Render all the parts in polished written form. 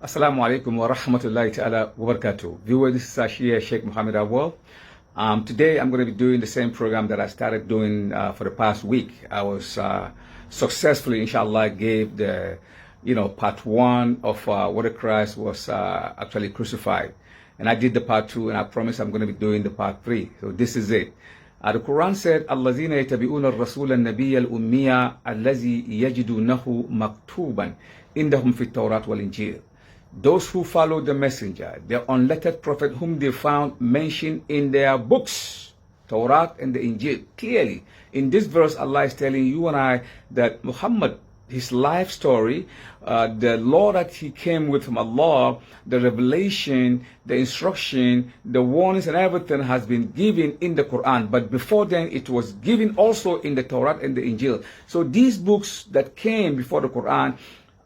Assalamu alaikum wa rahmatullahi ta'ala wa barakatuh. Viewers, this is Ashia Sheikh Muhammad Awal. Today I'm going to be doing the same program that I started doing for the past week. I was successfully, inshallah, gave the, part one of whether Christ was actually crucified. And I did the part two, and I promise I'm going to be doing the part three. So this is it. The Quran said, الَّذِينَ يَتَبِعُونَ الرَّسُولَ النَّبِيَّ الْأُمِّيَّ الَّذِي يَجِدُونَهُ مَكْتُوبًا عِندَهُمْ فِي التَّوْرَاةِ وَالْإِنْجِيلِ. Those who follow the messenger, the unlettered prophet whom they found mentioned in their books, Torah and the Injil. Clearly, in this verse, Allah is telling you and I that Muhammad, his life story, the law that he came with from Allah, the revelation, the instruction, the warnings and everything has been given in the Quran. But before then, it was given also in the Torah and the Injil. So these books that came before the Quran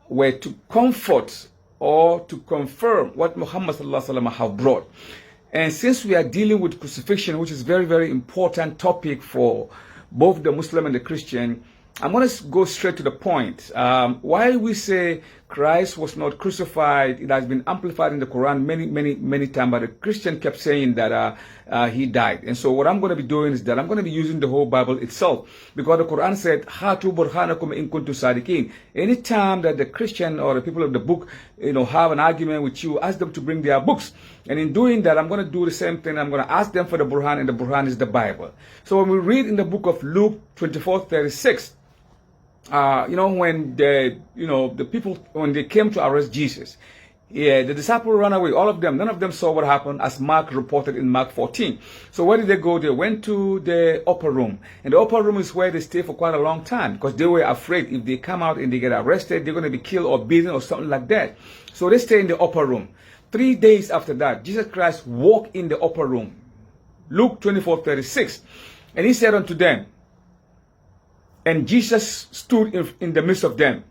were to comfort or to confirm what Muhammad have brought. And since we are dealing with crucifixion, which is very, very important topic for both the Muslim and the Christian, I'm going to go straight to the point. Why we say Christ was not crucified, it has been amplified in the Quran many times, but the Christian kept saying that he died. And so what I'm going to be doing is that I'm going to be using the whole Bible itself, because the Quran said, Hatu burhanakum in kuntum sadiqin. Anytime that the Christian or the people of the book, have an argument with you, ask them to bring their books. And in doing that, I'm going to do the same thing. I'm going to ask them for the Burhan, and the Burhan is the Bible. So when we read in the book of Luke 24:36, when the people, when they came to arrest Jesus, the disciples ran away, all of them. None of them saw what happened, as Mark reported in Mark 14. So where did they go? They went to the upper room. And the upper room is where they stay for quite a long time, because they were afraid if they come out and they get arrested, they're going to be killed or beaten or something like that. So they stay in the upper room. 3 days after that, Jesus Christ walked in the upper room. Luke 24:36. And he said unto them, and Jesus stood in the midst of them.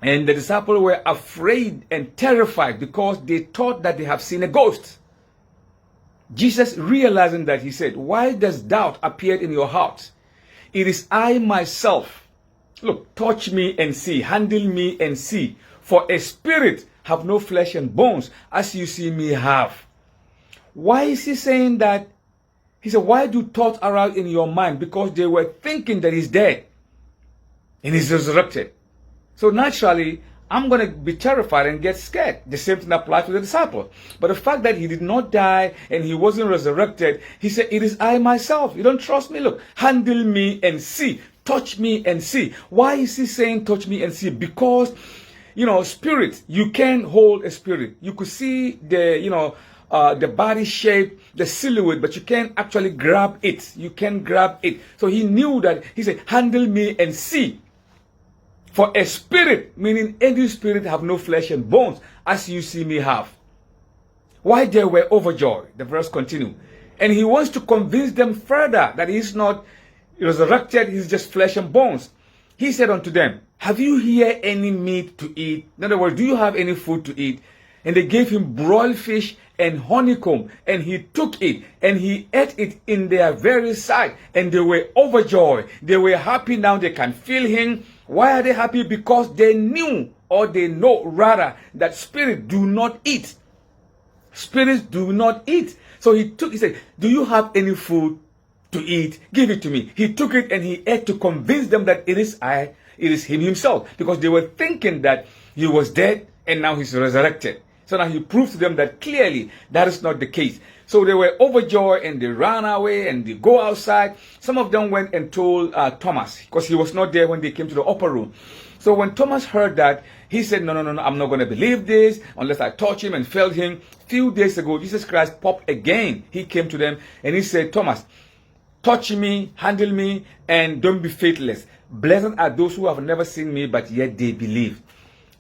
And the disciples were afraid and terrified, because they thought that they have seen a ghost. Jesus, realizing that, he said, why does doubt appear in your heart? It is I myself. Look, touch me and see, handle me and see. For a spirit have no flesh and bones, as you see me have. Why is he saying that? He said, why do thoughts arise in your mind? Because they were thinking that he's dead and he's resurrected. So naturally, I'm going to be terrified and get scared. The same thing applies to the disciple. But the fact that he did not die and he wasn't resurrected, he said, it is I myself. You don't trust me? Look, handle me and see. Touch me and see. Why is he saying touch me and see? Because, spirit, you can hold a spirit. You could see the body shape, the silhouette, but you can't actually grab it. You can't grab it. So he knew that. He said, handle me and see. For a spirit, meaning any spirit, have no flesh and bones, as you see me have. Why they were overjoyed? The verse continues. And he wants to convince them further that he's not resurrected, he's just flesh and bones. He said unto them, have you here any meat to eat? In other words, do you have any food to eat? And they gave him broiled fish and honeycomb, and he took it, and he ate it in their very sight, and they were overjoyed. They were happy now, they can feel him. Why are they happy? Because they knew, or they know rather, that spirits do not eat. Spirits do not eat. So he said, do you have any food to eat? Give it to me. He took it and he ate to convince them that it is him himself, because they were thinking that he was dead and now he's resurrected. So now he proved to them that clearly that is not the case. So they were overjoyed and they ran away and they go outside. Some of them went and told Thomas, because he was not there when they came to the upper room. So when Thomas heard that, he said, no, I'm not going to believe this unless I touch him and felt him. Few days ago, Jesus Christ popped again. He came to them and he said, Thomas, touch me, handle me, and don't be faithless. Blessed are those who have never seen me, but yet they believe.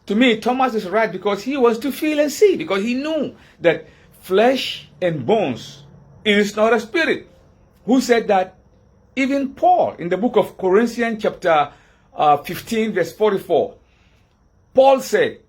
To me, Thomas is right, because he wants to feel and see, because he knew that flesh and bones, it is not a spirit. Who said that? Even Paul, in the book of Corinthians chapter 15, verse 44, Paul said,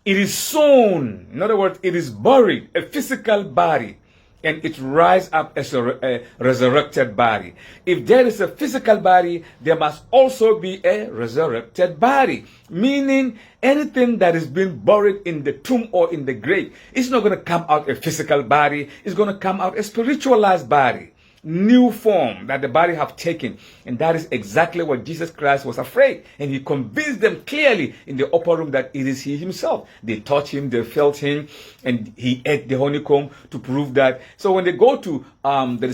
it is sown. In other words, it is buried, a physical body. and it rise up as a resurrected body. If there is a physical body, there must also be a resurrected body. Meaning, anything that is being buried in the tomb or in the grave, it's not going to come out a physical body. It's going to come out a spiritualized body. New form that the body have taken. And that is exactly what Jesus Christ was afraid. And he convinced them clearly in the upper room that it is he himself. They touched him, they felt him, and he ate the honeycomb to prove that. So when they go to the other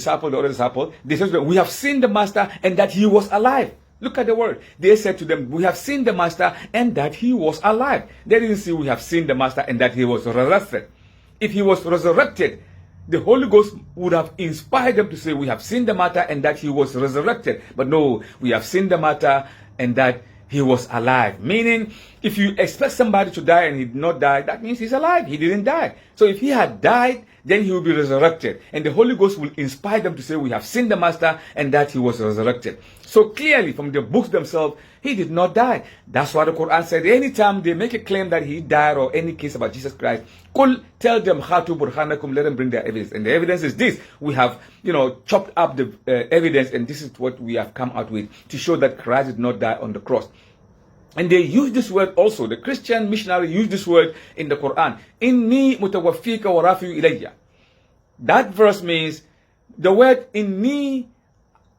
disciple, they said to them, we have seen the master and that he was alive. Look at the word. They said to them, we have seen the master and that he was alive. They didn't say we have seen the master and that he was resurrected. If he was resurrected, the Holy Ghost would have inspired them to say, we have seen the matter and that he was resurrected. But no, we have seen the matter and that he was alive. Meaning, if you expect somebody to die and he did not die, that means he's alive. He didn't die. So if he had died, then he will be resurrected. And the Holy Ghost will inspire them to say, we have seen the master and that he was resurrected. So clearly, from the books themselves, he did not die. That's why the Quran said, anytime they make a claim that he died or any case about Jesus Christ, tell them, Khatu burhanakum, let them bring their evidence. And the evidence is this. We have, chopped up the evidence, and this is what we have come out with to show that Christ did not die on the cross. And they use this word also. The Christian missionary used this word in the Quran. Inni mutawaffika wa rafi'u ilayya. That verse means, the word inni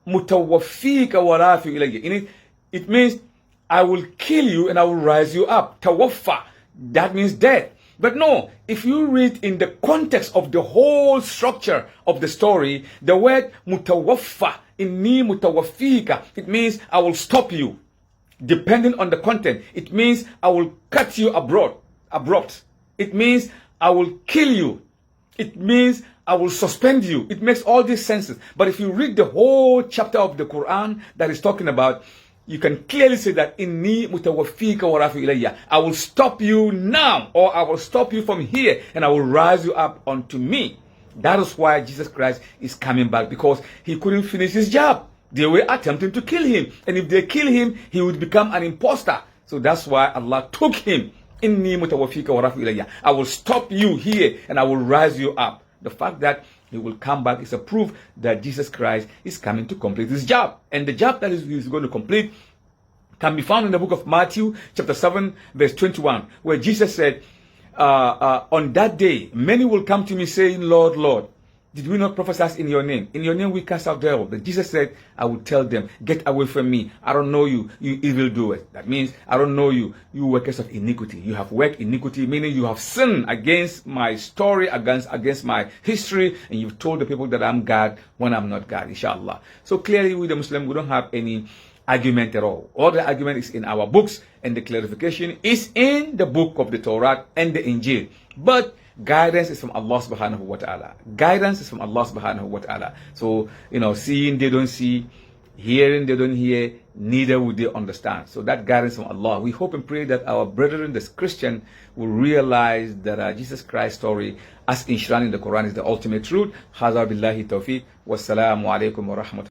mutawaffika wa rafi'u ilayya. It means, I will kill you and I will rise you up. Tawaffa. That means death. But no, if you read in the context of the whole structure of the story, the word mutawaffa, inni mutawaffika, it means I will stop you. Depending on the content, it means I will cut you abrupt. It means I will kill you. It means I will suspend you. It makes all these senses. But if you read the whole chapter of the Quran that is talking about, you can clearly say that inni mutawaffika wa rafi'u ilayya. I will stop you now, or I will stop you from here, and I will rise you up unto me. That is why Jesus Christ is coming back, because he couldn't finish his job. They were attempting to kill him, and if they kill him, he would become an imposter. So that's why Allah took him. Inni mutawaffika wa rafi'u ilayya. I will stop you here, and I will rise you up. The fact that he will come back is a proof that Jesus Christ is coming to complete his job. And the job that he's going to complete can be found in the book of Matthew, chapter 7, verse 21, where Jesus said, on that day, many will come to me saying, Lord, Lord, did we not prophesy in your name? In your name we cast out devils. But Jesus said, I will tell them, get away from me. I don't know you, you evildoers. That means, I don't know you, you workers of iniquity. You have worked iniquity, meaning you have sinned against my story, against my history, and you've told the people that I'm God when I'm not God, inshallah. So clearly, we the Muslims, we don't have any argument at all. All the argument is in our books, and the clarification is in the book of the Torah and the Injil. But guidance is from Allah subhanahu wa ta'ala. Guidance is from Allah subhanahu wa ta'ala. So, seeing they don't see, hearing they don't hear, neither would they understand. So that guidance from Allah. We hope and pray that our brethren, the Christian, will realize that Jesus Christ's story, as enshrined in the Quran, is the ultimate truth. Hadha billahi tawfiq. Wassalamu alaikum wa rahmatullahi.